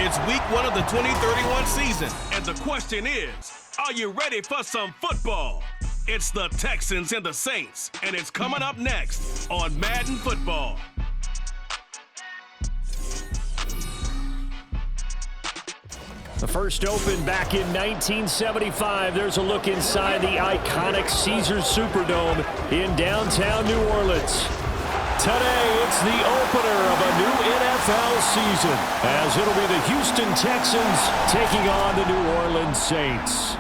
It's week 1 of the 2031 season, and the question is, are you ready for some football? It's the Texans and the Saints, and it's coming up next on Madden Football. The first opened back in 1975. There's a look inside the iconic Caesars Superdome in downtown New Orleans. Today, it's the opener of a new NFL season, as it'll be the Houston Texans taking on the New Orleans Saints.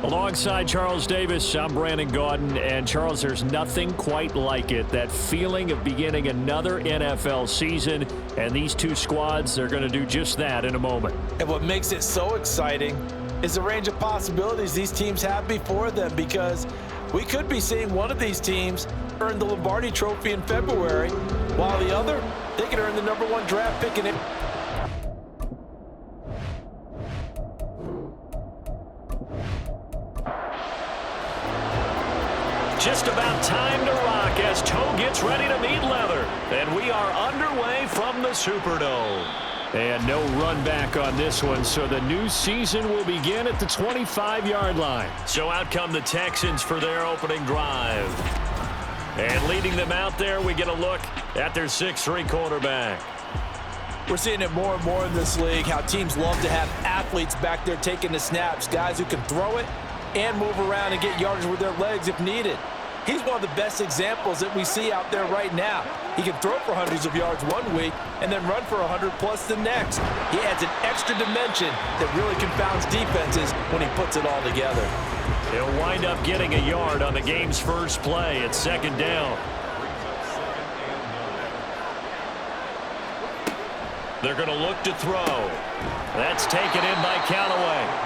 Alongside Charles Davis, I'm Brandon Gaudin, and Charles, there's nothing quite like it. That feeling of beginning another NFL season, and these two squads, they're going to do just that in a moment. And what makes it so exciting is the range of possibilities these teams have before them, because we could be seeing one of these teams earn the Lombardi Trophy in February, while the other, they could earn the #1 draft pick in it. Just about time to rock as toe gets ready to meet leather. And we are underway from the Superdome. And no run back on this one, so the new season will begin at the 25-yard line. So out come the Texans for their opening drive. And leading them out there, we get a look at their 6'3" quarterback. We're seeing it more and more in this league, how teams love to have athletes back there taking the snaps, guys who can throw it and move around and get yardage with their legs if needed. He's one of the best examples that we see out there right now. He can throw for hundreds of yards one week and then run for 100+ the next. He adds an extra dimension that really confounds defenses when he puts it all together. He'll wind up getting a yard on the game's first play. It's second down. They're going to look to throw. That's taken in by Callaway.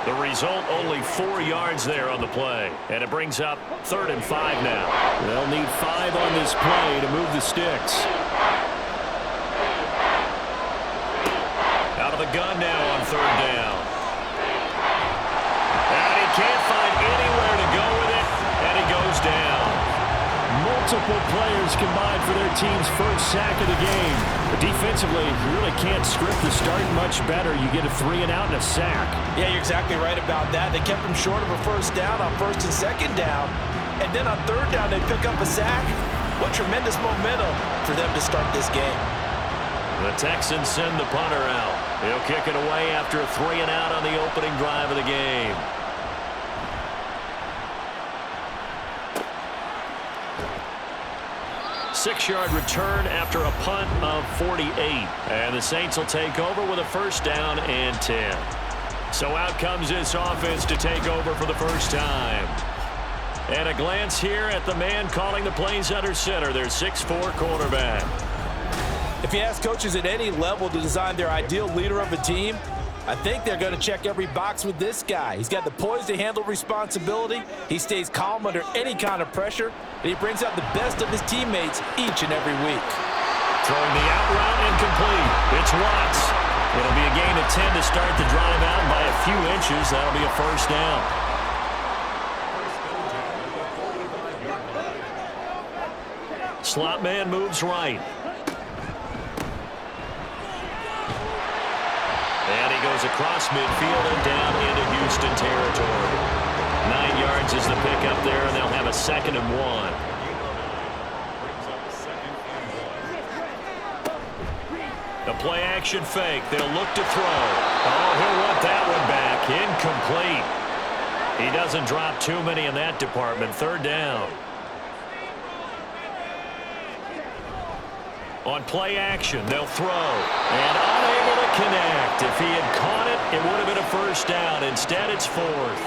The result, only 4 yards there on the play. And it brings up 3rd and 5 now. They'll need 5 on this play to move the sticks. Out of the gun now on 3rd down. And he can't find anywhere to go with it, and he goes down. Multiple players combined for their team's first sack of the game. But defensively, you really can't script the start much better. You get a 3 and out and a sack. Yeah, you're exactly right about that. They kept him short of a first down on 1st and 2nd down. And then on 3rd down, they pick up a sack. What tremendous momentum for them to start this game. The Texans send the punter out. He'll kick it away after a 3 and out on the opening drive of the game. Six-yard return after a punt of 48. And the Saints will take over with a 1st down and 10. So out comes this offense to take over for the first time. And a glance here at the man calling the plays under center, their 6'4" quarterback. If you ask coaches at any level to design their ideal leader of a team, I think they're going to check every box with this guy. He's got the poise to handle responsibility. He stays calm under any kind of pressure, and he brings out the best of his teammates each and every week. Throwing the out route incomplete. It's Watts. It'll be a gain of 10 to start the drive out by a few inches. That'll be a 1st down. Slot man moves right. And he goes across midfield and down into Houston territory. 9 yards is the pickup there, and they'll have a 2nd and 1. The play action fake. They'll look to throw. Oh, he'll want that one back. Incomplete. He doesn't drop too many in that department. 3rd down. On play action, they'll throw. And unable to connect. If he had caught it, it would have been a 1st down. Instead, it's 4th.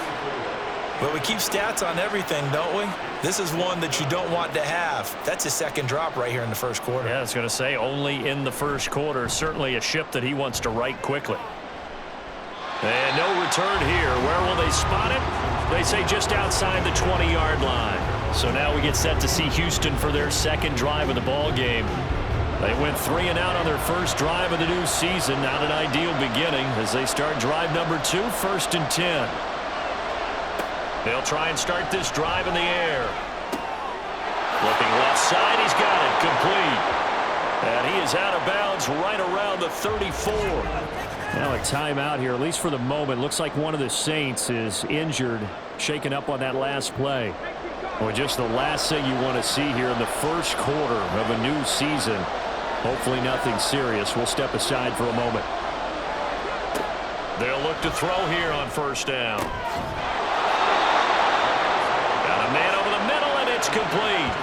But we keep stats on everything, don't we? This is one that you don't want to have. That's his 2nd drop right here in the 1st quarter. Yeah, I was going to say only in the 1st quarter. Certainly a ship that he wants to right quickly. And no return here. Where will they spot it? They say just outside the 20-yard line. So now we get set to see Houston for their 2nd drive of the ball game. They went 3 and out on their 1st drive of the new season. Not an ideal beginning as they start drive number 2, 1st and 10. They'll try and start this drive in the air. Looking left side, he's got it complete. And he is out of bounds right around the 34. Now a timeout here, at least for the moment. Looks like one of the Saints is injured, shaken up on that last play. Well, just the last thing you want to see here in the first quarter of a new season. Hopefully nothing serious. We'll step aside for a moment. They'll look to throw here on first down. Got a man over the middle, and it's complete.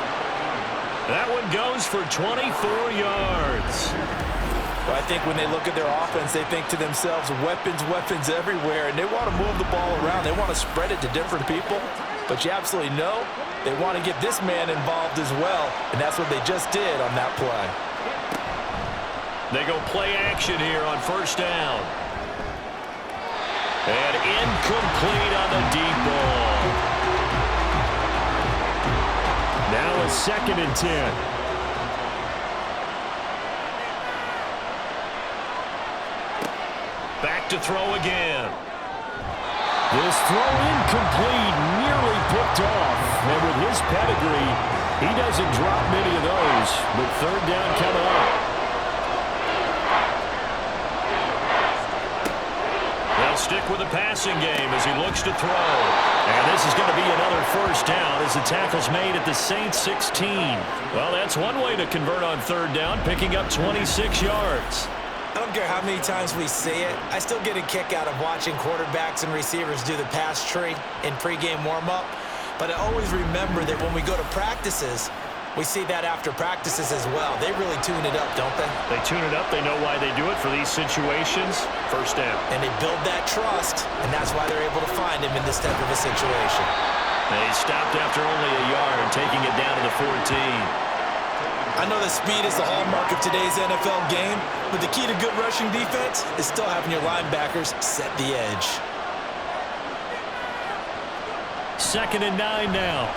That one goes for 24 yards. Well, I think when they look at their offense, they think to themselves, weapons, weapons everywhere, and they want to move the ball around. They want to spread it to different people, but you absolutely know they want to get this man involved as well, and that's what they just did on that play. They go play action here on first down. And incomplete on the deep ball. Now a 2nd and 10. Back to throw again. This throw incomplete, nearly picked off. And with his pedigree, he doesn't drop many of those. But third down coming up. They'll stick with the passing game as he looks to throw. And this is going to be another first down as the tackle's made at the Saints 16. Well, that's one way to convert on third down, picking up 26 yards. I don't care how many times we say it, I still get a kick out of watching quarterbacks and receivers do the pass tree in pregame warm-up. But I always remember that when we go to practices, we see that after practices as well. They really tune it up, don't they? They tune it up. They know why they do it for these situations. First down. And they build that trust, and that's why they're able to find him in this type of a situation. They stopped after only a yard, taking it down to the 14. I know that speed is the hallmark of today's NFL game, but the key to good rushing defense is still having your linebackers set the edge. 2nd and 9 now.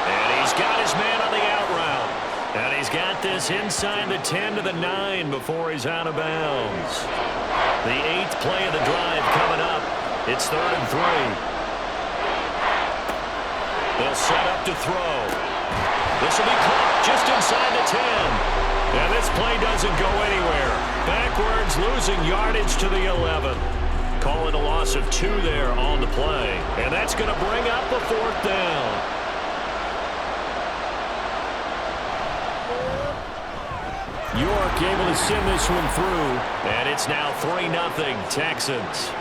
And he's got his man on the out route. And he's got this inside the 10 to the 9 before he's out of bounds. The 8th play of the drive coming up. It's 3rd and 3. They'll set up to throw. This will be caught just inside the 10. And this play doesn't go anywhere. Backwards, losing yardage to the 11. Calling a loss of 2 there on the play. And that's going to bring up the 4th down. York able to send this one through. And it's now 3-0 Texans.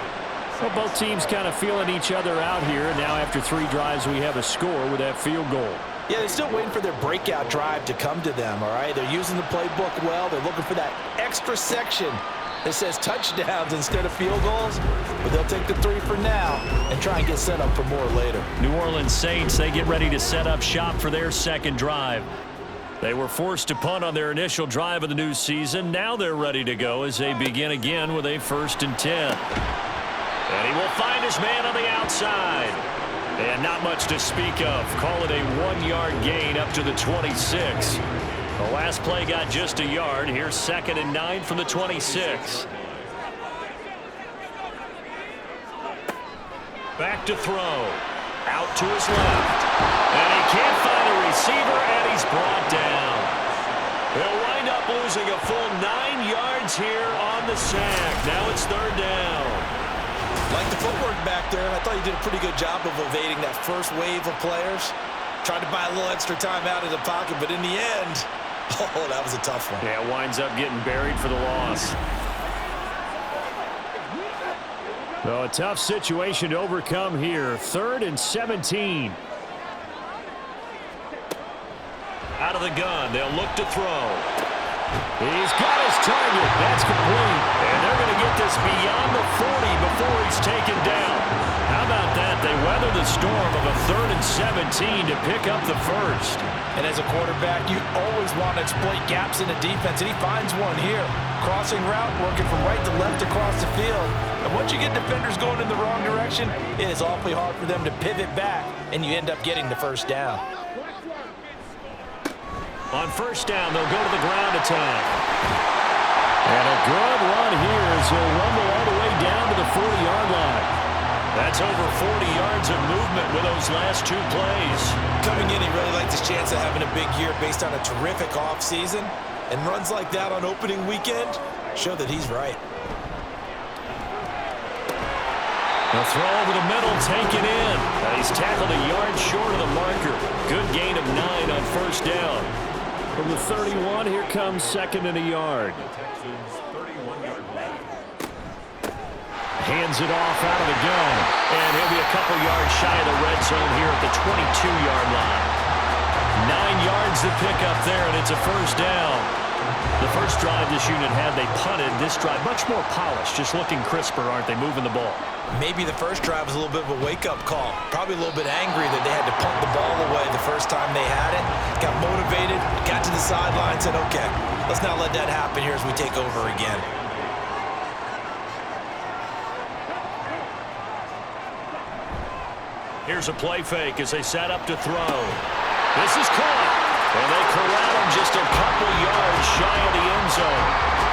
Well, both teams kind of feeling each other out here. And now after 3 drives, we have a score with that field goal. Yeah, they're still waiting for their breakout drive to come to them, all right? They're using the playbook well. They're looking for that extra section that says touchdowns instead of field goals. But they'll take the 3 for now and try and get set up for more later. New Orleans Saints, they get ready to set up shop for their second drive. They were forced to punt on their initial drive of the new season. Now they're ready to go as they begin again with a 1st and 10. And he will find his man on the outside. And not much to speak of. Call it a 1-yard gain up to the 26. The last play got just a yard. Here's 2nd and 9 from the 26. Back to throw. Out to his left. And he can't find a receiver, and he's brought down. They'll wind up losing a full 9 yards here on the sack. Now it's 3rd down. Like the footwork back there, I thought he did a pretty good job of evading that first wave of players. Tried to buy a little extra time out of the pocket, but in the end, oh, that was a tough one. Yeah, winds up getting buried for the loss. Well, a tough situation to overcome here. 3rd and 17. Out of the gun, they'll look to throw. He's got his target. That's complete. And they're going to get this beyond the 40 before he's taken down. How about that? They weather the storm of a 3rd and 17 to pick up the first. And as a quarterback, you always want to exploit gaps in the defense, and he finds one here. Crossing route, working from right to left across the field. And once you get defenders going in the wrong direction, it is awfully hard for them to pivot back, and you end up getting the first down. On first down, they'll go to the ground attack. And a good run here as he'll rumble all the way down to the 40-yard line. That's over 40 yards of movement with those last 2 plays. Coming in, he really liked his chance of having a big year based on a terrific offseason. And runs like that on opening weekend show that he's right. The throw over the middle, taken in. He's tackled a yard short of the marker. Good gain of 9 on first down. From the 31, here comes 2nd and a yard. Hands it off out of the gun. And he'll be a couple yards shy of the red zone here at the 22-yard line. 9 yards to pick up there, and it's a first down. The first drive this unit had, they punted. This drive, much more polished, just looking crisper, aren't they, moving the ball? Maybe the first drive was a little bit of a wake-up call. Probably a little bit angry that they had to punt the ball away the first time they had it. Got motivated, got to the sideline, said, okay, let's not let that happen here as we take over again. Here's a play fake as they set up to throw. This is caught. And they corral him just a couple yards shy of the end zone.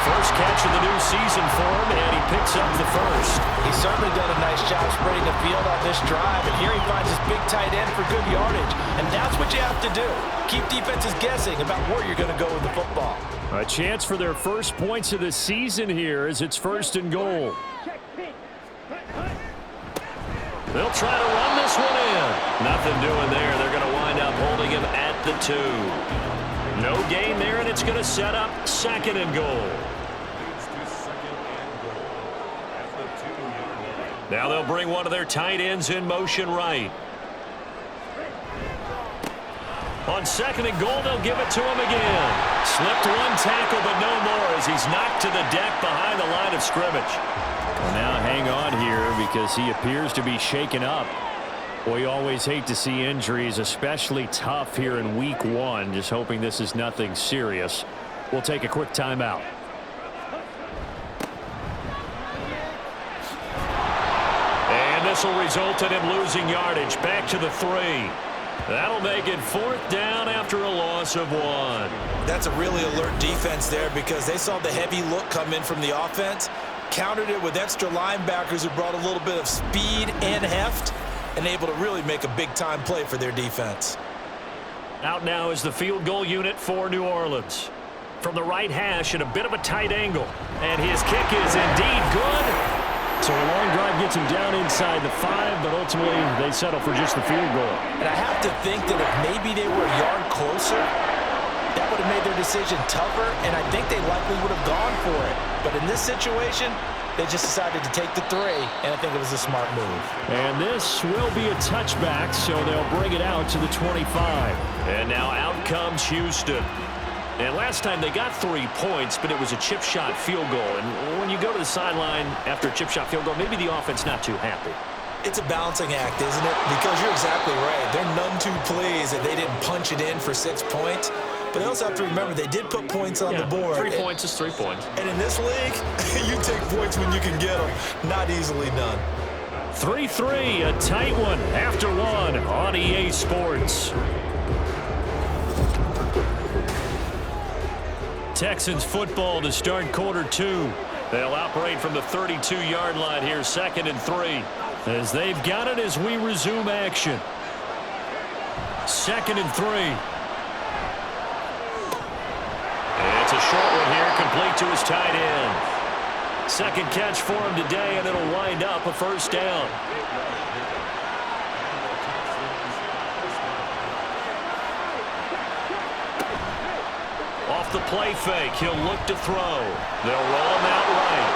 First catch of the new season for him, and he picks up the first. He's certainly done a nice job spreading the field on this drive, and here he finds his big tight end for good yardage. And that's what you have to do. Keep defenses guessing about where you're going to go with the football. A chance for their first points of the season here as it's 1st and goal. They'll try to run this one in. Nothing doing there. They're going to wind up holding him at the 2. No gain there, and it's going to set up 2nd and goal. Now they'll bring one of their tight ends in motion right. On 2nd and goal, they'll give it to him again. Slipped one tackle, but no more as he's knocked to the deck behind the line of scrimmage. Well, now hang on here because he appears to be shaken up. Well, you always hate to see injuries, especially tough here in week 1. Just hoping this is nothing serious. We'll take a quick timeout. And this will result in him losing yardage. Back to the 3. That'll make it 4th down after a loss of 1. That's a really alert defense there because they saw the heavy look come in from the offense, countered it with extra linebackers who brought a little bit of speed and heft, and able to really make a big-time play for their defense. Out now is the field goal unit for New Orleans. From the right hash at a bit of a tight angle. And his kick is indeed good. So a long drive gets him down inside the 5, but ultimately they settle for just the field goal. And I have to think that if maybe they were a yard closer, that would have made their decision tougher, and I think they likely would have gone for it. But in this situation, they just decided to take the 3, and I think it was a smart move. And this will be a touchback, so they'll bring it out to the 25. And now out comes Houston. And last time they got 3 points, but it was a chip shot field goal. And when you go to the sideline after a chip shot field goal, maybe the offense not too happy. It's a balancing act, isn't it? Because you're exactly right. They're none too pleased that they didn't punch it in for 6 points. But they also have to remember they did put points on the board. 3 points is 3 points. And in this league, you take points when you can get them. Not easily done. 3-3, a tight one after 1 on EA Sports. Texans football to start quarter 2. They'll operate from the 32-yard line here, 2nd and 3. As they've got it as we resume action. 2nd and 3. It's a short one here, complete to his tight end. Second catch for him today, and it'll wind up a first down. Off the play fake, he'll look to throw. They'll roll him out right.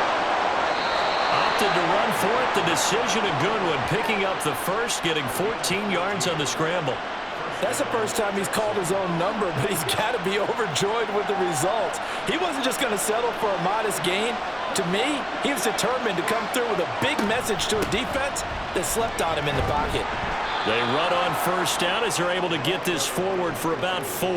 Opted to run for it. The decision a good one, picking up the first, getting 14 yards on the scramble. That's the first time he's called his own number, but he's got to be overjoyed with the results. He wasn't just going to settle for a modest gain. To me, he was determined to come through with a big message to a defense that slept on him in the pocket. They run on first down as they're able to get this forward for about 4.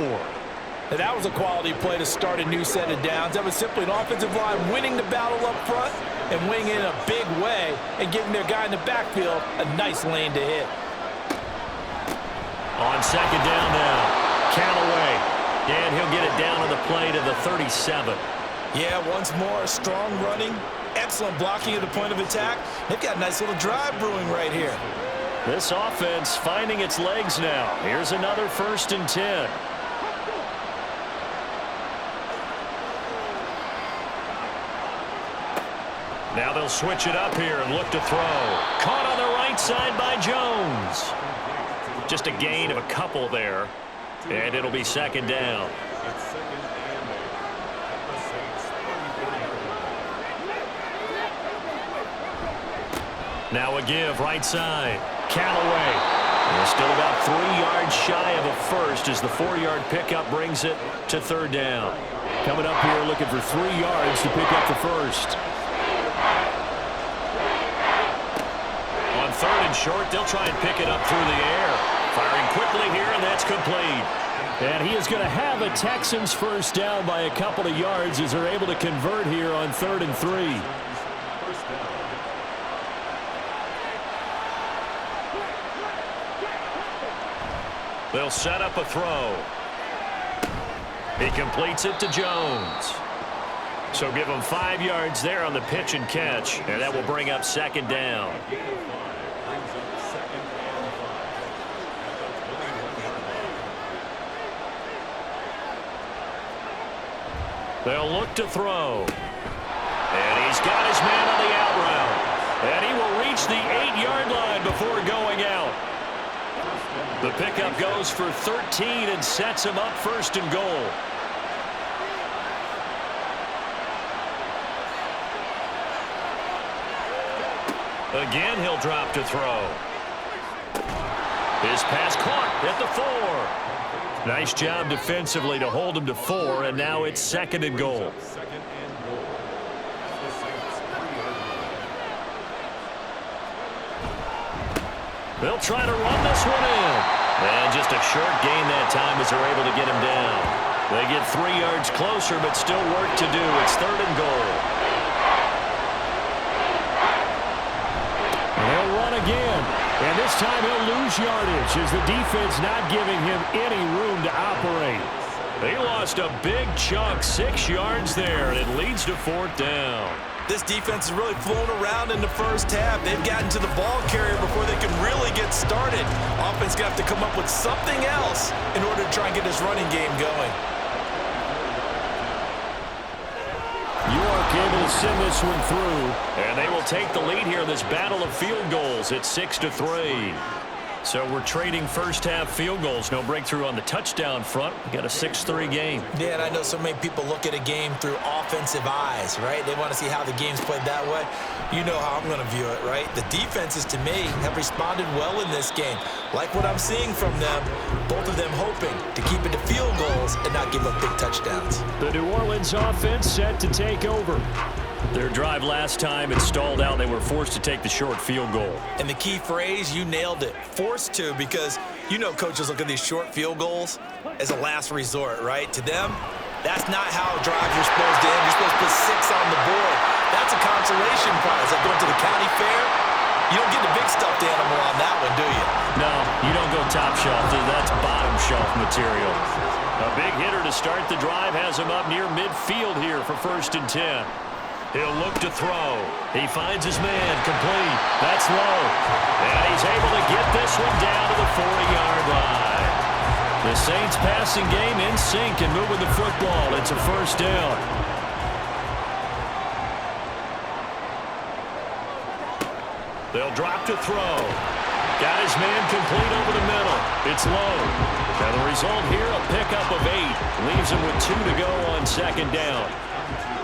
Now, that was a quality play to start a new set of downs. That was simply an offensive line winning the battle up front and winning it in a big way and giving their guy in the backfield a nice lane to hit. On second down now, Callaway. And he'll get it down on the play to the 37. Yeah, once more, strong running, excellent blocking at the point of attack. They've got a nice little drive brewing right here. This offense finding its legs now. Here's another 1st and 10. Now they'll switch it up here and look to throw. Caught on the right side by Jones. Just a gain of a couple there. And it'll be 2nd down. Now a give right side. Callaway. They're still about 3 yards shy of a first as the 4-yard pickup brings it to 3rd down. Coming up here looking for 3 yards to pick up the first. On 3rd and short, they'll try and pick it up through the air. Firing quickly here, and that's complete. And he is going to have a Texans first down by a couple of yards as they're able to convert here on 3rd and 3. They'll set up a throw. He completes it to Jones. So give him 5 yards there on the pitch and catch, and that will bring up 2nd down. They'll look to throw. And he's got his man on the out route. And he will reach the 8-yard line before going out. The pickup goes for 13 and sets him up 1st and goal. Again, he'll drop to throw. His pass caught at the 4. Nice job defensively to hold him to 4, and now it's 2nd and goal. They'll try to run this one in. And just a short gain that time as they're able to get him down. They get 3 yards closer, but still work to do. It's 3rd and goal. And they'll run again. And this time he'll lose yardage as the defense not giving him any room to operate. They lost a big chunk, 6 yards there, and it leads to 4th down. This defense has really flown around in the first half. They've gotten to the ball carrier before they can really get started. Offense going to have to come up with something else in order to try and get this running game going. York able to send this one through. And they will take the lead here in this battle of field goals at 6-3. So we're trading first half field goals. No breakthrough on the touchdown front. We got a 6-3 game. Yeah, and I know so many people look at a game through offensive eyes, right? They want to see how the game's played that way. You know how I'm going to view it, right? The defenses, to me, have responded well in this game. Like what I'm seeing from them, both of them hoping to keep it to field goals and not give up big touchdowns. The New Orleans offense set to take over. Their drive last time, it stalled out. They were forced to take the short field goal. And the key phrase, you nailed it. Forced to, because you know coaches look at these short field goals as a last resort, right? To them, that's not how drives are supposed to end. You're supposed to put 6 on the board. That's a consolation prize. Like going to the county fair, you don't get the big stuffed animal on that one, do you? No, you don't go top shelf. That's bottom shelf material. A big hitter to start the drive has him up near midfield here for 1st and 10. He'll look to throw. He finds his man complete. That's low. And he's able to get this one down to the 40-yard line. The Saints passing game in sync and moving the football. It's a 1st down. They'll drop to throw. Got his man complete over the middle. It's low. Now the result here, a pickup of 8. Leaves him with 2 to go on 2nd down.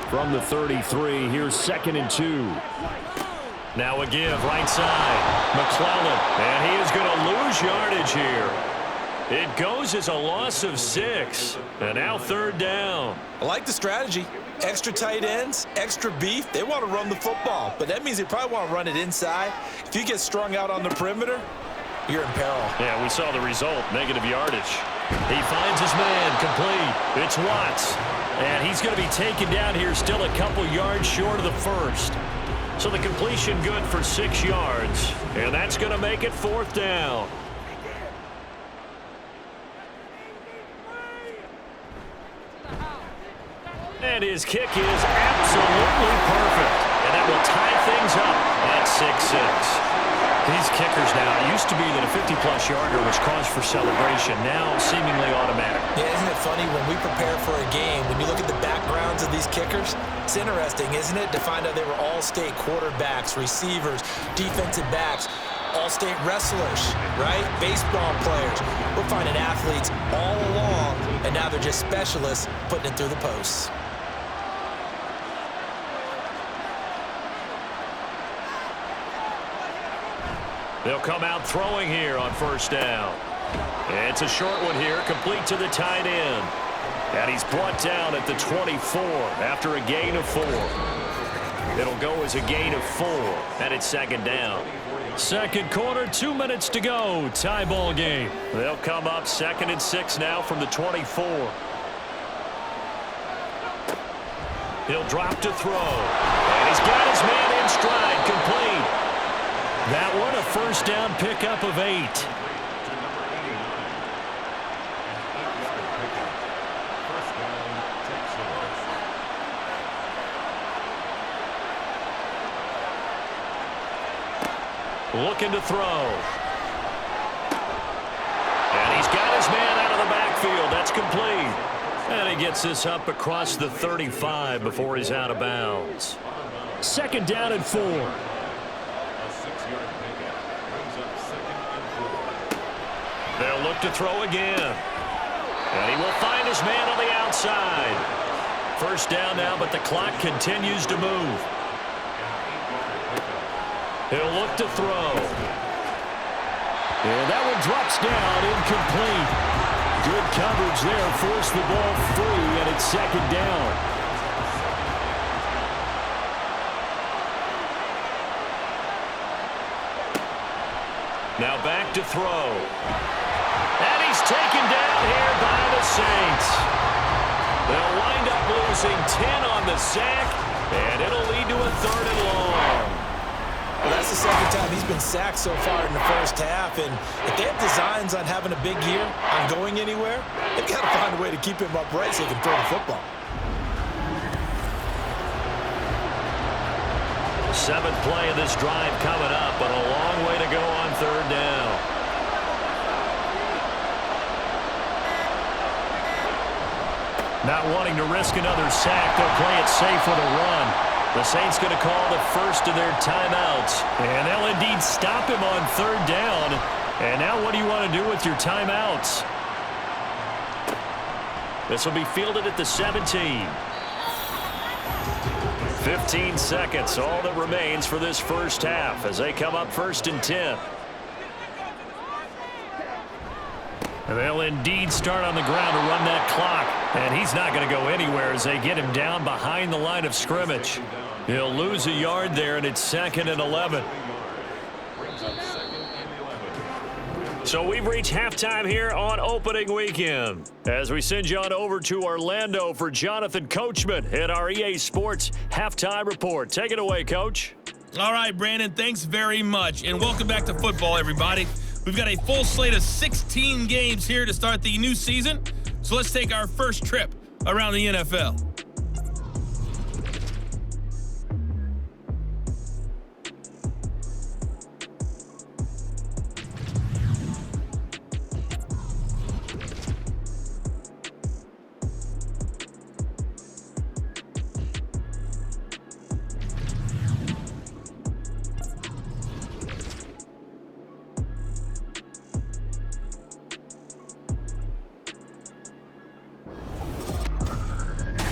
From the 33, here's 2nd and 2. Now a give, right side. McClellan, and he is going to lose yardage here. It goes as a loss of 6. And now 3rd down. I like the strategy. Extra tight ends, extra beef. They want to run the football, but that means they probably want to run it inside. If you get strung out on the perimeter, you're in peril. Yeah, we saw the result, negative yardage. He finds his man complete. It's Watts. And he's going to be taken down here still a couple yards short of the 1st. So the completion good for 6 yards. And that's going to make it 4th down. And his kick is absolutely perfect. And that will tie things up at 6-6. These kickers now, it used to be that a 50-plus yarder was cause for celebration. Now seemingly automatic. Yeah, isn't it funny when we prepare for a game, when you look at the backgrounds of these kickers, it's interesting, isn't it, to find out they were all-state quarterbacks, receivers, defensive backs, all-state wrestlers, right? Baseball players. We're finding athletes all along, and now they're just specialists putting it through the posts. They'll come out throwing here on first down. It's a short one here, complete to the tight end. And he's brought down at the 24 after a gain of 4. It'll go as a gain of 4, and it's second down. Second quarter, 2 minutes to go. Tie ball game. They'll come up 2nd and 6 now from the 24. He'll drop to throw. And he's got his man in stride, complete. That one a first down pickup of 8. Looking to throw. And he's got his man out of the backfield. That's complete. And he gets this up across the 35 before he's out of bounds. Second down and 4. They'll look to throw again. And he will find his man on the outside. First down now, but the clock continues to move. He'll look to throw. And that one drops down, incomplete. Good coverage there, forced the ball free, and it's second down. Now back to throw. And he's taken down here by the Saints. They'll wind up losing 10 on the sack, and it'll lead to a 3rd and long. Well, that's the second time he's been sacked so far in the first half, and if they have designs on having a big year, on going anywhere, they've got to find a way to keep him upright so he can throw the football. 7th play of this drive coming up, but a long way to go on 3rd down. Not wanting to risk another sack, they'll play it safe with a run. The Saints going to call the first of their timeouts. And they'll indeed stop him on 3rd down. And now what do you want to do with your timeouts? This will be fielded at the 17. 15 seconds, all that remains for this first half as they come up 1st and 10. And they'll indeed start on the ground to run that clock. And he's not going to go anywhere as they get him down behind the line of scrimmage. He'll lose a yard there, and it's 2nd and 11. So we've reached halftime here on opening weekend as we send you on over to Orlando for Jonathan Coachman at our EA Sports Halftime Report. Take it away, Coach. All right, Brandon, thanks very much. And welcome back to football, everybody. We've got a full slate of 16 games here to start the new season. So let's take our first trip around the NFL.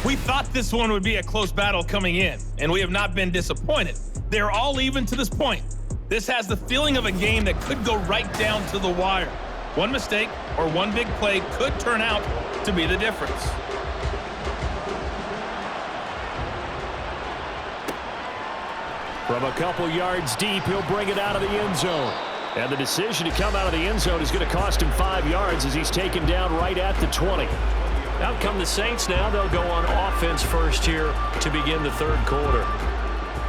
We thought this one would be a close battle coming in, and we have not been disappointed. They're all even to this point. This has the feeling of a game that could go right down to the wire. One mistake or one big play could turn out to be the difference. From a couple yards deep, he'll bring it out of the end zone. And the decision to come out of the end zone is going to cost him 5 yards as he's taken down right at the 20. Out come the Saints now. They'll go on offense first here to begin the 3rd quarter.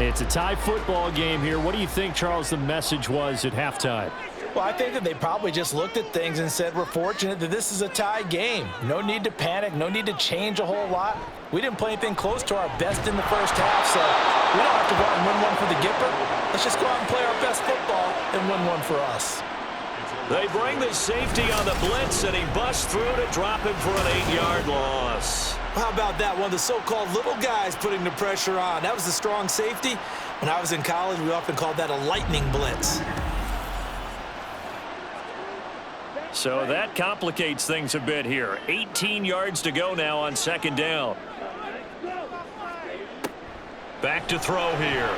It's a tie football game here. What do you think, Charles, the message was at halftime? Well, I think that they probably just looked at things and said, we're fortunate that this is a tie game. No need to panic, no need to change a whole lot. We didn't play anything close to our best in the first half, so we don't have to go out and win one for the Gipper. Let's just go out and play our best football and win one for us. They bring the safety on the blitz, and he busts through to drop him for an 8-yard loss. How about that? One of the so-called little guys putting the pressure on. That was the strong safety. When I was in college, we often called that a lightning blitz. So that complicates things a bit here. 18 yards to go now on second down. Back to throw here.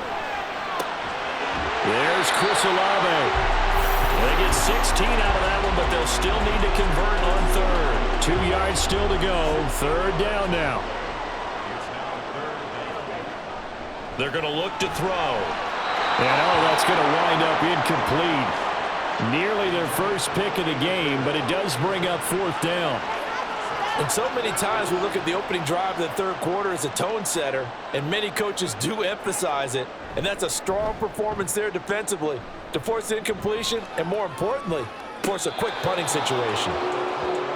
There's Chris Olave. They get 16 out of that one, but they'll still need to convert on third. 2 yards still to go. Third down now. They're going to look to throw. And that's going to wind up incomplete. Nearly their first pick of the game, but it does bring up fourth down. And so many times we look at the opening drive of the third quarter as a tone setter, and many coaches do emphasize it, and that's a strong performance there defensively to force incompletion and, more importantly, force a quick punting situation.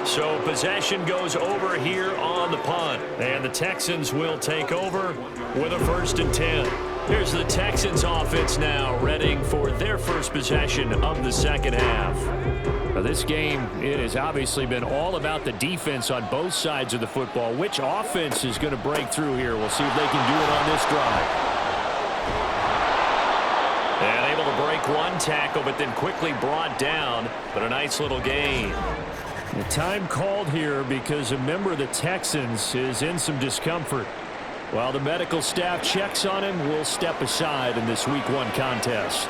So possession goes over here on the punt, and the Texans will take over with a 1st and 10. Here's the Texans offense now, ready for their first possession of the second half. Now this game, it has obviously been all about the defense on both sides of the football. Which offense is going to break through here? We'll see if they can do it on this drive. And able to break one tackle, but then quickly brought down, but a nice little gain. The time called here because a member of the Texans is in some discomfort. While the medical staff checks on him, we'll step aside in this Week 1 contest.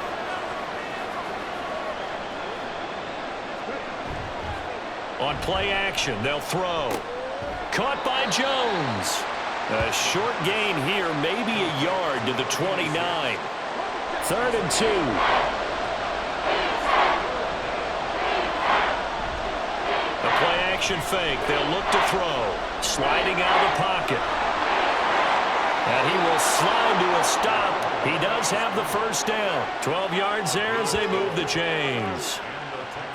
On play action, they'll throw. Caught by Jones. A short gain here, maybe a yard to the 29. 3rd and 2. A play action fake. They'll look to throw. Sliding out of the pocket. And he will slide to a stop. He does have the first down. 12 yards there as they move the chains.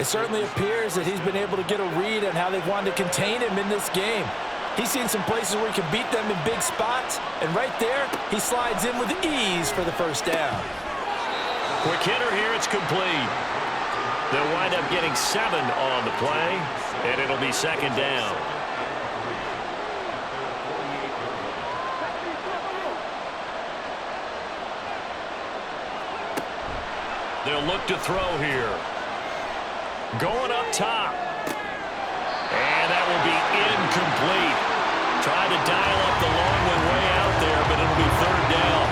It certainly appears that he's been able to get a read on how they've wanted to contain him in this game. He's seen some places where he can beat them in big spots, and right there, he slides in with ease for the first down. Quick hitter here, it's complete. They'll wind up getting 7 on the play, and it'll be second down. They'll look to throw here. Going up top. And that will be incomplete. Trying to dial up the long one way out there, but it'll be third down.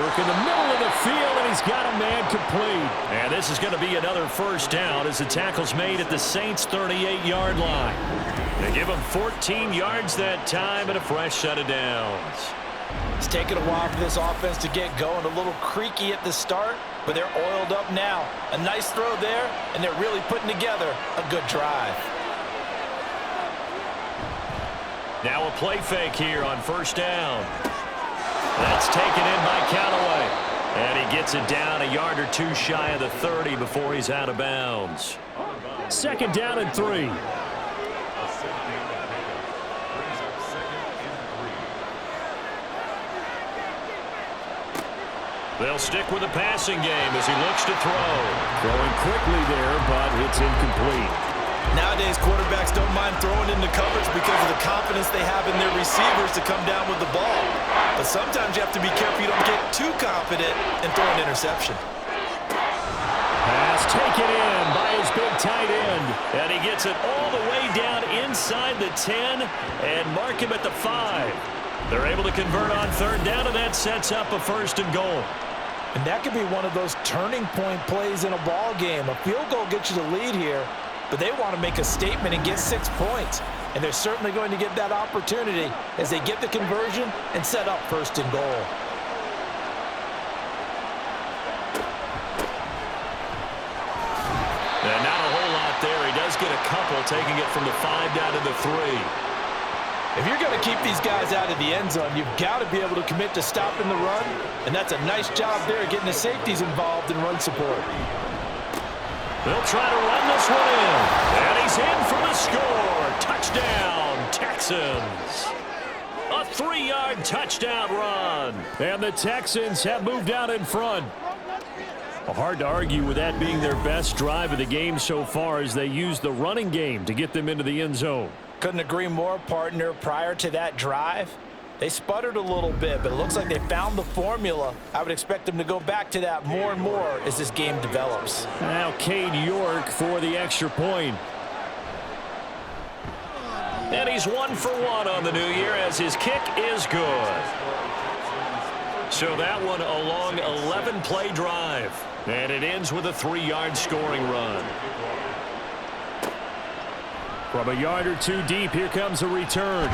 Work in the middle of the field, and he's got a man complete. And this is going to be another first down as the tackle's made at the Saints' 38-yard line. They give him 14 yards that time and a fresh set of downs. It's taken a while for this offense to get going. A little creaky at the start, but they're oiled up now. A nice throw there, and they're really putting together a good drive. Now a play fake here on first down. That's taken in by Callaway. And he gets it down a yard or two shy of the 30 before he's out of bounds. 2nd down and 3. They'll stick with the passing game as he looks to throw. Throwing quickly there, but it's incomplete. Nowadays, quarterbacks don't mind throwing into coverage because of the confidence they have in their receivers to come down with the ball. But sometimes you have to be careful you don't get too confident and throw an interception. Pass taken in by his big tight end. And he gets it all the way down inside the 10 and mark him at the 5. They're able to convert on third down, and that sets up a 1st and goal. And that could be one of those turning point plays in a ball game. A field goal gets you the lead here, but they want to make a statement and get 6 points. And they're certainly going to get that opportunity as they get the conversion and set up 1st and goal. And not a whole lot there. He does get a couple, taking it from the 5 down to the 3. If you're going to keep these guys out of the end zone, you've got to be able to commit to stopping the run, and that's a nice job there getting the safeties involved in run support. They'll try to run this one in, and he's in for the score. Touchdown, Texans. A 3-yard touchdown run. And the Texans have moved out in front. Well, hard to argue with that being their best drive of the game so far as they use the running game to get them into the end zone. Couldn't agree more, partner. Prior to that drive, they sputtered a little bit, but it looks like they found the formula. I would expect them to go back to that more and more as this game develops. Now Cade York for the extra point. And he's 1 for 1 on the new year as his kick is good. So that one a long 11-play drive. And it ends with a 3-yard scoring run. From a yard or two deep, here comes a return.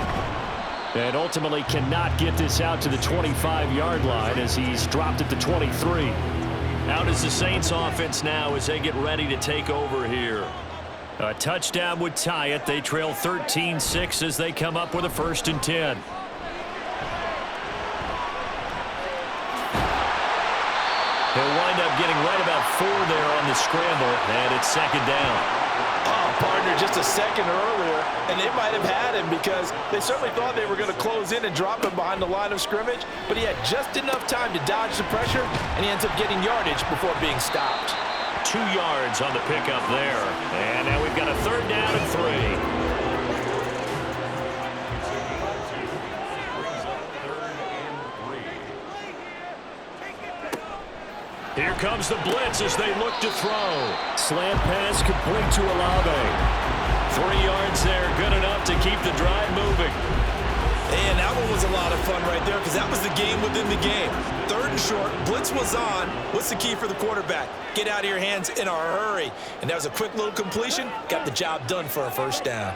And ultimately cannot get this out to the 25-yard line as he's dropped at the 23. Out is the Saints offense now as they get ready to take over here. A touchdown would tie it. They trail 13-6 as they come up with a 1st and 10. He'll wind up getting right about 4 there on the scramble, and it's 2nd down. Oh, partner, just a second earlier, and they might have had him because they certainly thought they were going to close in and drop him behind the line of scrimmage, but he had just enough time to dodge the pressure, and he ends up getting yardage before being stopped. 2 yards on the pickup there, and now we've got a 3rd down and 3. Here comes the blitz as they look to throw. Slant pass complete to Olave. 3 yards there, good enough to keep the drive moving. And that one was a lot of fun right there because that was the game within the game. 3rd and short, blitz was on. What's the key for the quarterback? Get out of your hands in a hurry. And that was a quick little completion. Got the job done for a 1st down.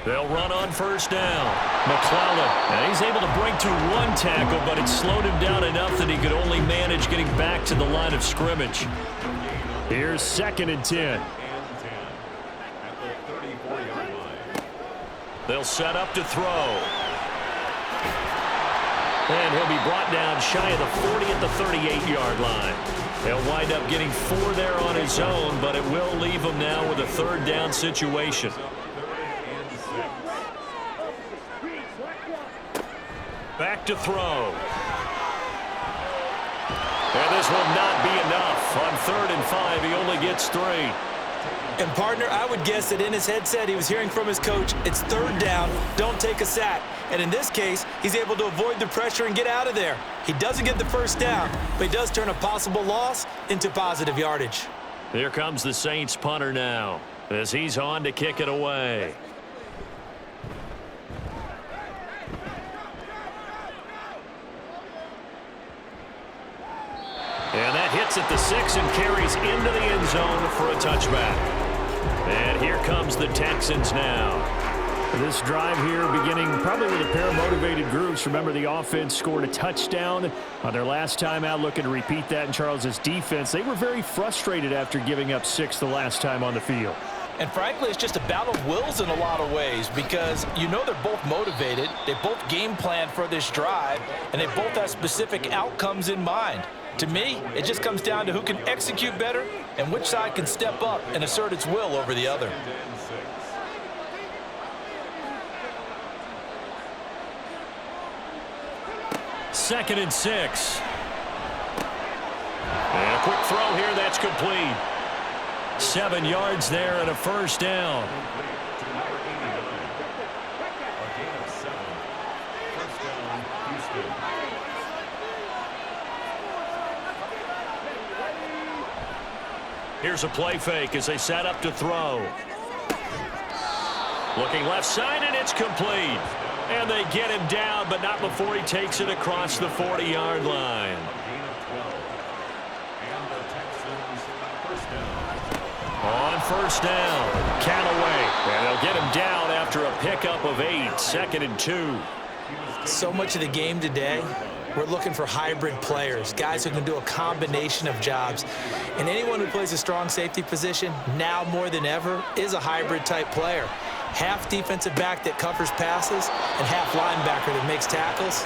They'll run on 1st down. McClellan, and he's able to break through 1 tackle, but it slowed him down enough that he could only manage getting back to the line of scrimmage. Here's 2nd and 10. They'll set up to throw. And he'll be brought down shy of the 40 at the 38-yard line. He'll wind up getting 4 there on his own, but it will leave him now with a 3rd down situation. Back to throw. And this will not be enough. On 3rd and 5, he only gets 3. And, partner, I would guess that in his headset he was hearing from his coach, it's 3rd down, don't take a sack. And in this case, he's able to avoid the pressure and get out of there. He doesn't get the 1st down, but he does turn a possible loss into positive yardage. Here comes the Saints punter now as he's on to kick it away. And that hits at the 6 and carries into the end zone for a touchback. And here comes the Texans now. This drive here beginning probably with a pair of motivated groups. Remember, the offense scored a touchdown on their last time out, looking to repeat that in Charles's defense. They were very frustrated after giving up 6 the last time on the field. And frankly, it's just a battle of wills in a lot of ways because you know they're both motivated, they both game plan for this drive, and they both have specific outcomes in mind. To me, it just comes down to who can execute better and which side can step up and assert its will over the other. Second and 6. And a quick throw here, that's complete. 7 yards there and a 1st down. Here's a play fake as they set up to throw. Looking left side, and it's complete. And they get him down, but not before he takes it across the 40-yard line. On 1st down, Callaway. And they'll get him down after a pickup of 8, 2nd and 2. So much of the game today, we're looking for hybrid players, guys who can do a combination of jobs. And anyone who plays a strong safety position, now more than ever, is a hybrid type player. Half defensive back that covers passes and half linebacker that makes tackles.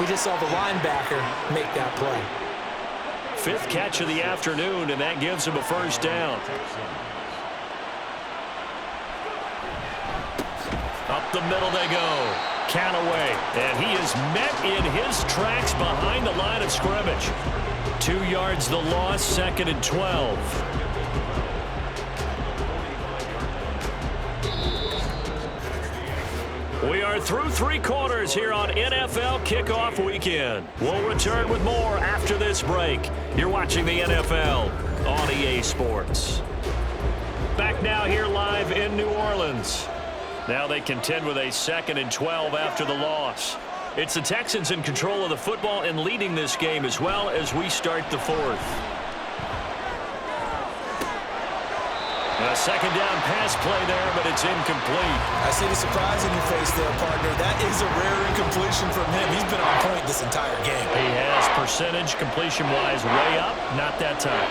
We just saw the linebacker make that play. 5th catch of the afternoon, and that gives him a first down. Up the middle they go. Callaway, and he is met in his tracks behind the line of scrimmage. 2 yards the loss, 2nd and 12. We are through 3 quarters here on NFL Kickoff Weekend. We'll return with more after this break. You're watching the NFL on EA Sports. Back now here live in New Orleans. Now they contend with a 2nd and 12 after the loss. It's the Texans in control of the football and leading this game as well as we start the 4th. A 2nd down pass play there, but it's incomplete. I see the surprise in your face there, partner. That is a rare incompletion from him. He's been on point this entire game. He has percentage completion-wise way up, not that time.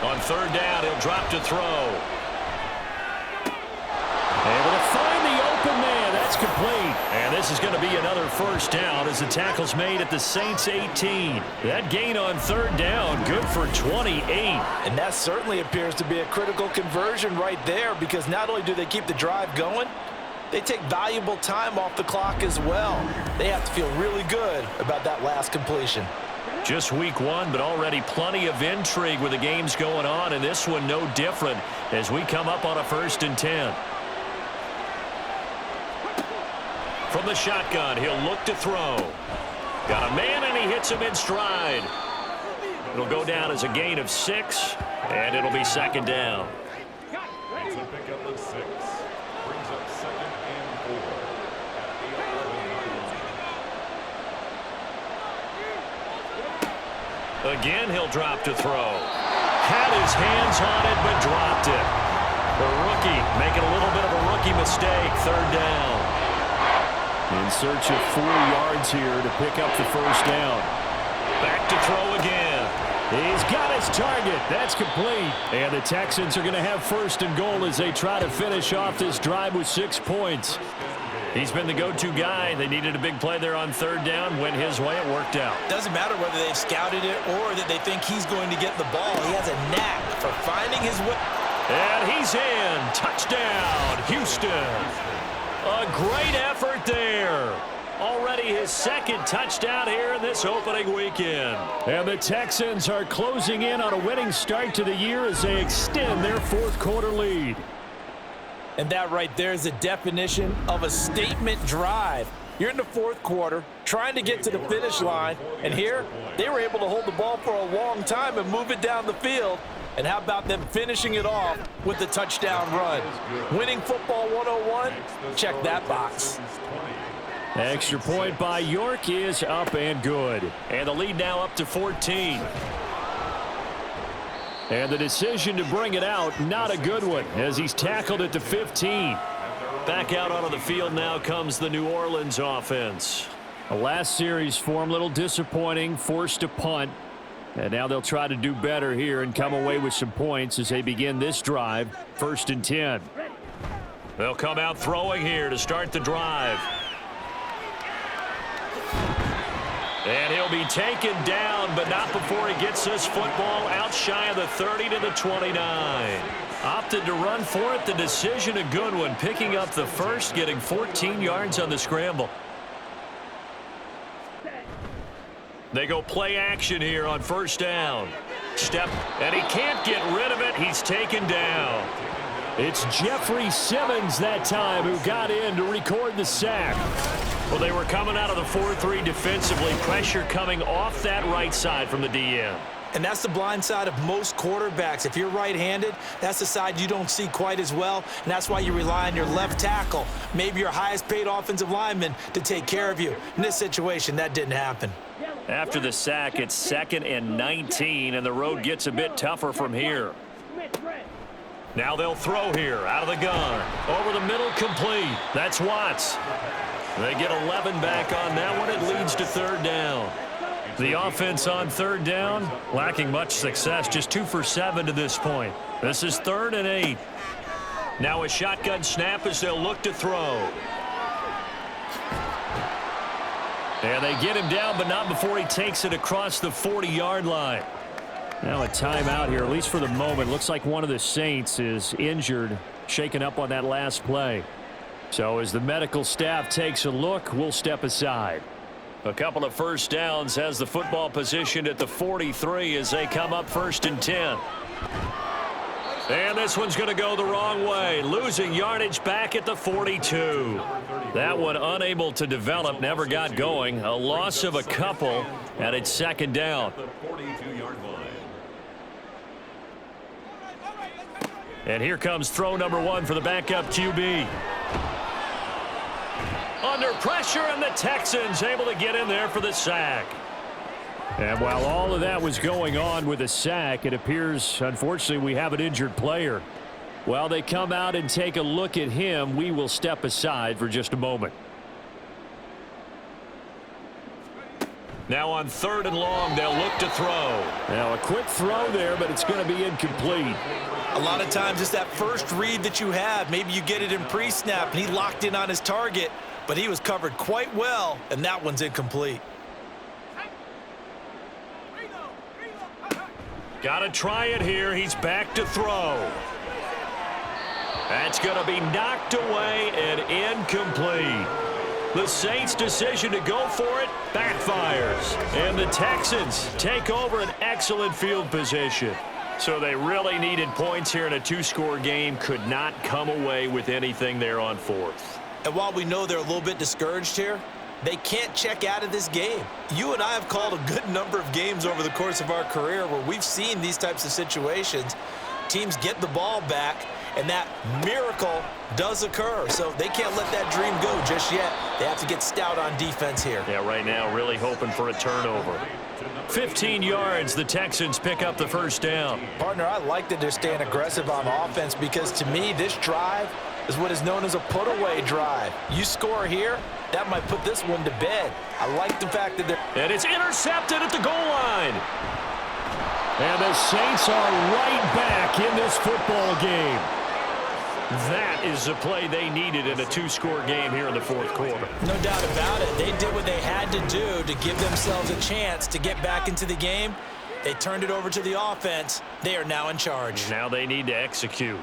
On 3rd down, he'll drop to throw. Able to find the open man. That's complete. And this is going to be another first down as the tackle's made at the Saints 18. That gain on 3rd down, good for 28. And that certainly appears to be a critical conversion right there, because not only do they keep the drive going, they take valuable time off the clock as well. They have to feel really good about that last completion. Just week 1, but already plenty of intrigue with the games going on, and this one no different as we come up on a 1st and 10. From the shotgun, he'll look to throw. Got a man, and he hits him in stride. It'll go down as a gain of 6, and it'll be 2nd down. It's a pickup of 6. Brings up 2nd and 4 at the 11. Again, he'll drop to throw. Had his hands on it, but dropped it. The rookie making a little bit of a rookie mistake. 3rd down. In search of 4 yards here to pick up the first down. Back to throw again. He's got his target. That's complete. And the Texans are going to have 1st and goal as they try to finish off this drive with 6 points. He's been the go-to guy. They needed a big play there on 3rd down. Went his way. It worked out. Doesn't matter whether they've scouted it or that they think he's going to get the ball. He has a knack for finding his way. And he's in. Touchdown, Houston. A great effort there. Already his 2nd touchdown here in this opening weekend. And the Texans are closing in on a winning start to the year as they extend their 4th quarter lead. And that right there is the definition of a statement drive. You're in the 4th quarter, trying to get to the finish line, and here they were able to hold the ball for a long time and move it down the field. And how about them finishing it off with the touchdown run? Winning football 101, check that box. Extra point by York is up and good. And the lead now up to 14. And the decision to bring it out, not a good one, as he's tackled at the 15. Back out onto the field now comes the New Orleans offense. The last series form, a little disappointing, forced a punt. And now they'll try to do better here and come away with some points as they begin this drive, 1st and 10. They'll come out throwing here to start the drive. And he'll be taken down, but not before he gets this football out shy of the 30 to the 29. Opted to run for it. The decision a good one. Picking up the 1st, getting 14 yards on the scramble. They go play action here on 1st down. Step, and he can't get rid of it. He's taken down. It's Jeffrey Simmons that time who got in to record the sack. Well, they were coming out of the 4-3 defensively. Pressure coming off that right side from the DN. And that's the blind side of most quarterbacks. If you're right-handed, that's the side you don't see quite as well, and that's why you rely on your left tackle, maybe your highest-paid offensive lineman, to take care of you. In this situation, that didn't happen. After the sack, it's 2nd and 19, and the road gets a bit tougher from here. Now they'll throw here, out of the gun. Over the middle, complete. That's Watts. They get 11 back on that one. It leads to 3rd down. The offense on third down, lacking much success, just 2 for 7 to this point. This is 3rd and 8. Now a shotgun snap as they'll look to throw. And they get him down, but not before he takes it across the 40-yard line. Now a timeout here, at least for the moment. Looks like one of the Saints is injured, shaken up on that last play. So as the medical staff takes a look, we'll step aside. A couple of first downs has the football positioned at the 43 as they come up 1st and 10. And this one's going to go the wrong way, losing yardage back at the 42. That one unable to develop, never got going. A loss of a couple, and it's 2nd down. And here comes throw number 1 for the backup QB. Under pressure, and the Texans able to get in there for the sack. And while all of that was going on with a sack, it appears, unfortunately, we have an injured player. While they come out and take a look at him, we will step aside for just a moment. Now on 3rd and long, they'll look to throw. Now a quick throw there, but it's going to be incomplete. A lot of times it's that first read that you have. Maybe you get it in pre-snap, and he locked in on his target, but he was covered quite well, and that one's incomplete. Got to try it here. He's back to throw. That's going to be knocked away and incomplete. The Saints' decision to go for it backfires. And the Texans take over an excellent field position. So they really needed points here in a 2-score game. Could not come away with anything there on 4th. And while we know they're a little bit discouraged here, they can't check out of this game. You and I have called a good number of games over the course of our career where we've seen these types of situations. Teams get the ball back, and that miracle does occur. So they can't let that dream go just yet. They have to get stout on defense here. Yeah, right now really hoping for a turnover. 15 yards, the Texans pick up the 1st down. Partner, I like that they're staying aggressive on offense because to me this drive is what is known as a put-away drive. You score here, that might put this one to bed. I like the fact that they're... And it's intercepted at the goal line. And the Saints are right back in this football game. That is the play they needed in a 2-score game here in the 4th quarter. No doubt about it. They did what they had to do to give themselves a chance to get back into the game. They turned it over to the offense. They are now in charge. Now they need to execute.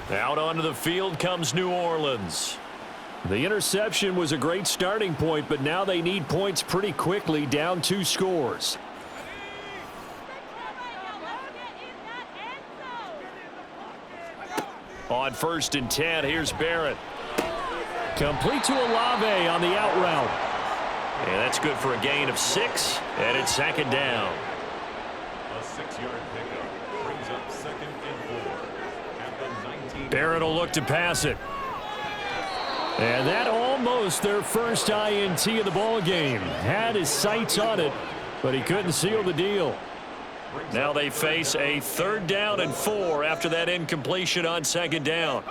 Out onto the field comes New Orleans. The interception was a great starting point, but now they need points pretty quickly, down 2 scores. On 1st and 10, here's Barrett. Complete to Olave on the out route. And that's good for a gain of 6, and it's 2nd down. A 6-yard pickup brings up 2nd and 4 at the 19. Barrett will look to pass it. And that almost their first INT of the ball game. Had his sights on it, but he couldn't seal the deal. Now they face a 3rd down and 4 after that incompletion on 2nd down.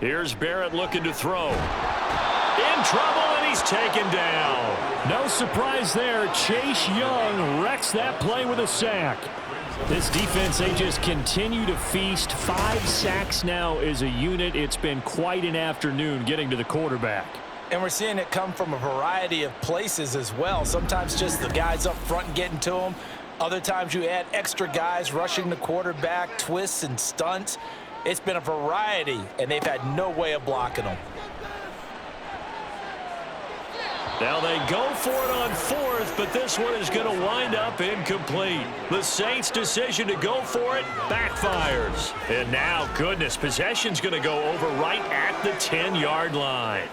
Here's Barrett looking to throw. In trouble, and he's taken down. No surprise there. Chase Young wrecks that play with a sack. This defense, they just continue to feast. 5 sacks now as a unit. It's been quite an afternoon getting to the quarterback. And we're seeing it come from a variety of places as well. Sometimes just the guys up front and getting to them. Other times you add extra guys rushing the quarterback, twists and stunts. It's been a variety, and they've had no way of blocking them. Now they go for it on 4th, but this one is going to wind up incomplete. The Saints' decision to go for it backfires. And now, goodness, possession's going to go over right at the 10-yard line.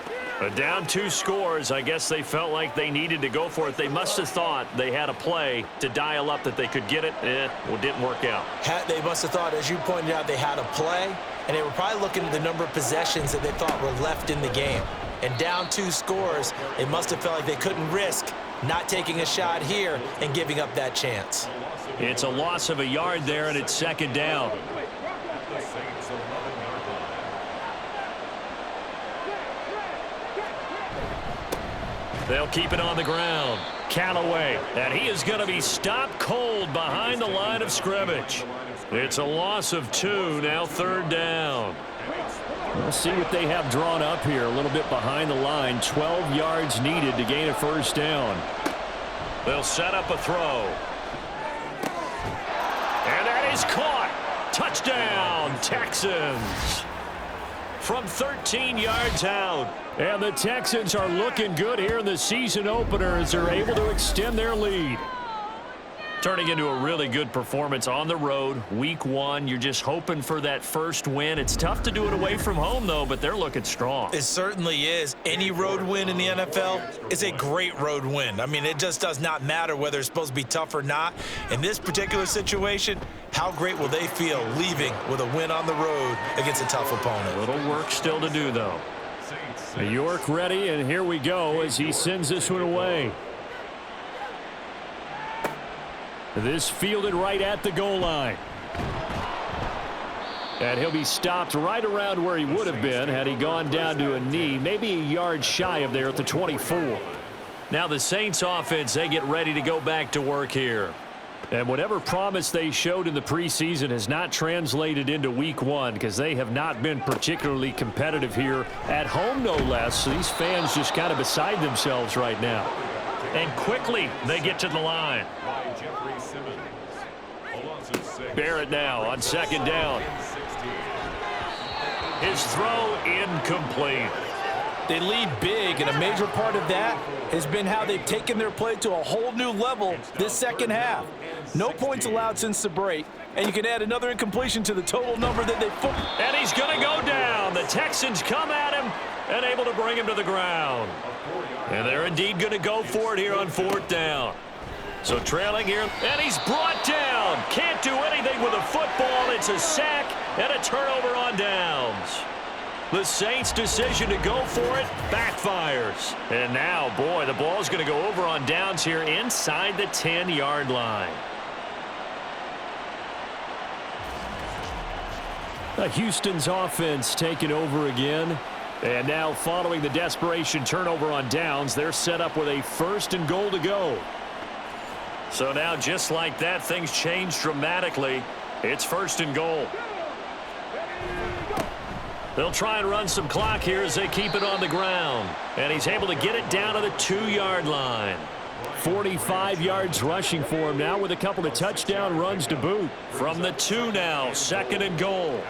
Down 2 scores, I guess they felt like they needed to go for it. They must have thought they had a play to dial up that they could get it. Well, it didn't work out. They must have thought, as you pointed out, they had a play, and they were probably looking at the number of possessions that they thought were left in the game. And down 2 scores, they must have felt like they couldn't risk not taking a shot here and giving up that chance. It's a loss of a yard there, and it's 2nd down. They'll keep it on the ground. Callaway, and he is going to be stopped cold behind the line of scrimmage. It's a loss of 2, now 3rd down. We'll see what they have drawn up here. A little bit behind the line. 12 yards needed to gain a 1st down. They'll set up a throw. And that is caught. Touchdown, Texans. From 13 yards out. And the Texans are looking good here in the season opener as they're able to extend their lead. Turning into a really good performance on the road. Week 1, you're just hoping for that first win. It's tough to do it away from home, though, but they're looking strong. It certainly is. Any road win in the NFL is a great road win. I mean, it just does not matter whether it's supposed to be tough or not. In this particular situation, how great will they feel leaving with a win on the road against a tough opponent? A little work still to do, though. York ready, and here we go as he sends this one away. This fielded right at the goal line. And he'll be stopped right around where he would have been had he gone down to a knee, maybe a yard shy of there at the 24. Now the Saints offense, they get ready to go back to work here. And whatever promise they showed in the preseason has not translated into week 1 because they have not been particularly competitive here at home, no less. So these fans just kind of beside themselves right now. And quickly they get to the line. Barrett now on 2nd down. His throw incomplete. They lead big, and a major part of that has been how they've taken their play to a whole new level this second half. No points allowed since the break, and you can add another incompletion to the total number that they've put. And he's going to go down. The Texans come at him and able to bring him to the ground. And they're indeed going to go for it here on 4th down. So trailing here, and he's brought down. Can't do anything with a football. It's a sack and a turnover on downs. The Saints' decision to go for it backfires. And now, boy, the ball's going to go over on downs here inside the 10-yard line. Houston's offense taking over again. And now following the desperation turnover on downs, they're set up with a 1st and goal to go. So now just like that, things change dramatically. It's 1st and goal. They'll try and run some clock here as they keep it on the ground. And he's able to get it down to the 2-yard line. 45 yards rushing for him now with a couple of touchdown runs to boot. From the 2 now, 2nd and goal.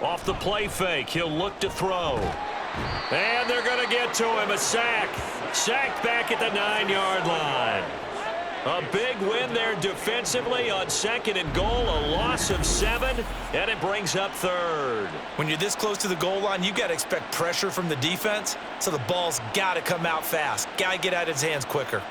Off the play fake, he'll look to throw. And they're going to get to him. A sack. Sacked back at the 9-yard line. A big win there defensively on 2nd and goal. A loss of 7, and it brings up 3rd. When you're this close to the goal line, you got to expect pressure from the defense, so the ball's got to come out fast. Got to get out of his hands quicker.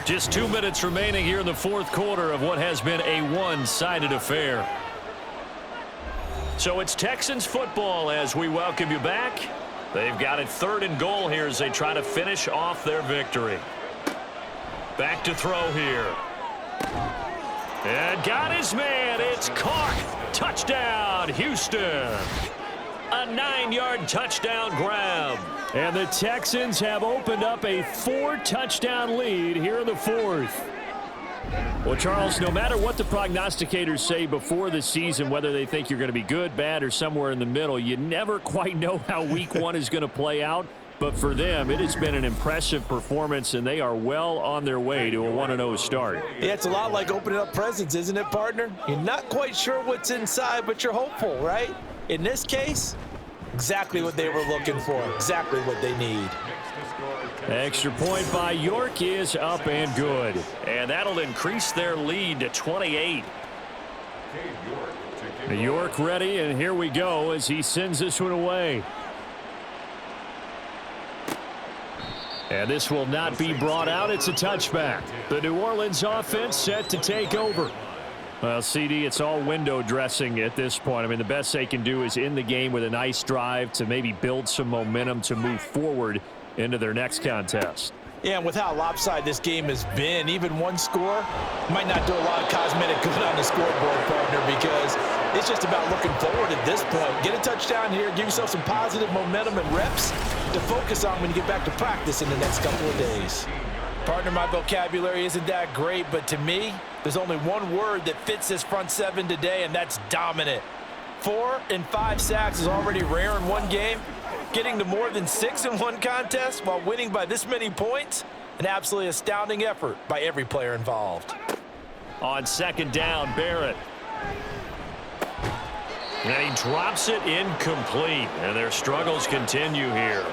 Just 2 minutes remaining here in the 4th quarter of what has been a one-sided affair. So it's Texans football as we welcome you back. They've got it 3rd and goal here as they try to finish off their victory. Back to throw here. And got his man. It's caught. Touchdown, Houston. A 9-yard touchdown grab. And the Texans have opened up a 4-touchdown lead here in the 4th. Well, Charles, no matter what the prognosticators say before the season, whether they think you're going to be good, bad, or somewhere in the middle, you never quite know how week 1 is going to play out. But for them, it has been an impressive performance, and they are well on their way to a 1-0 start. Yeah, it's a lot like opening up presents, isn't it, partner? You're not quite sure what's inside, but you're hopeful, right? In this case, exactly what they were looking for, exactly what they need. Extra point by York is up and good. And that'll increase their lead to 28. York ready, and here we go as he sends this one away. And this will not be brought out. It's a touchback. The New Orleans offense set to take over. Well, CD, it's all window dressing at this point. I mean, the best they can do is end the game with a nice drive to maybe build some momentum to move forward into their next contest. Yeah, and with how lopsided this game has been, even one score might not do a lot of cosmetic good on the scoreboard, partner, because it's just about looking forward at this point. Get a touchdown here, give yourself some positive momentum and reps to focus on when you get back to practice in the next couple of days. Partner, my vocabulary isn't that great, but to me, there's only one word that fits this front seven today, and that's dominant. 4 and 5 sacks is already rare in one game. Getting to more than 6 in one contest while winning by this many points, an absolutely astounding effort by every player involved. On second down, Barrett. And he drops it incomplete, and their struggles continue here.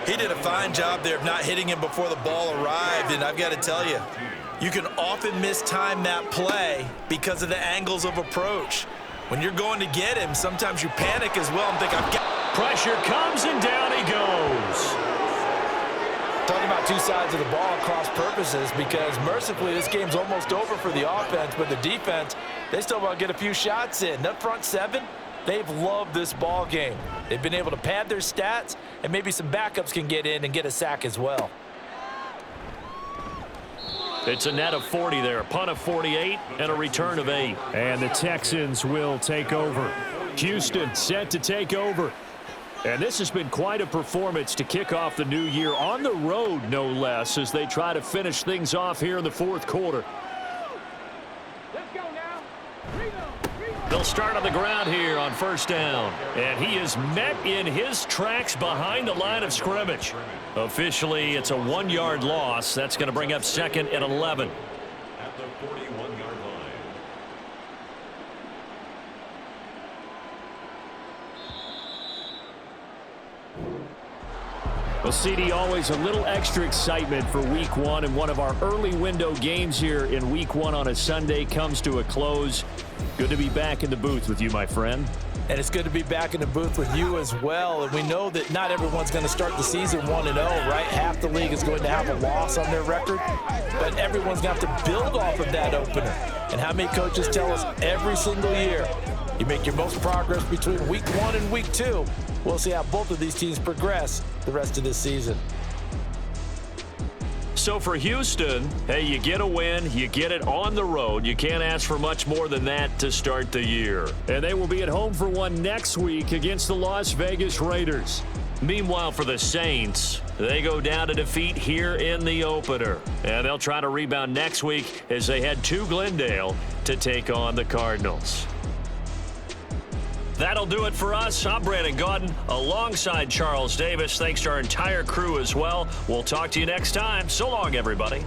He did a fine job there of not hitting him before the ball arrived, and I've got to tell you, you can often mistime that play because of the angles of approach. When you're going to get him, sometimes you panic as well and think, I've got... Pressure comes, and down he goes. Talking about two sides of the ball at cross purposes, because mercifully this game's almost over for the offense, but the defense, they still want to get a few shots in. That front seven, they've loved this ball game. They've been able to pad their stats, and maybe some backups can get in and get a sack as well. It's a net of 40 there, a punt of 48, and a return of 8. And the Texans will take over. Houston set to take over. And this has been quite a performance to kick off the new year on the road, no less, as they try to finish things off here in the fourth quarter. They'll start on the ground here on first down. And he is met in his tracks behind the line of scrimmage. Officially, it's a 1-yard loss. That's going to bring up second and 11. At the 41-yard line. Well, CD, always a little extra excitement for Week 1, and one of our early window games here in Week 1 on a Sunday comes to a close. Good to be back in the booth with you, my friend. And it's good to be back in the booth with you as well. And we know that not everyone's going to start the season 1-0, right? Half the league is going to have a loss on their record, but everyone's going to have to build off of that opener. And how many coaches tell us every single year, you make your most progress between Week 1 and Week 2. We'll see how both of these teams progress the rest of this season. So for Houston, hey, you get a win, you get it on the road. You can't ask for much more than that to start the year. And they will be at home for one next week against the Las Vegas Raiders. Meanwhile, for the Saints, they go down to defeat here in the opener. And they'll try to rebound next week as they head to Glendale to take on the Cardinals. That'll do it for us. I'm Brandon Gaudin alongside Charles Davis. Thanks to our entire crew as well. We'll talk to you next time. So long, everybody.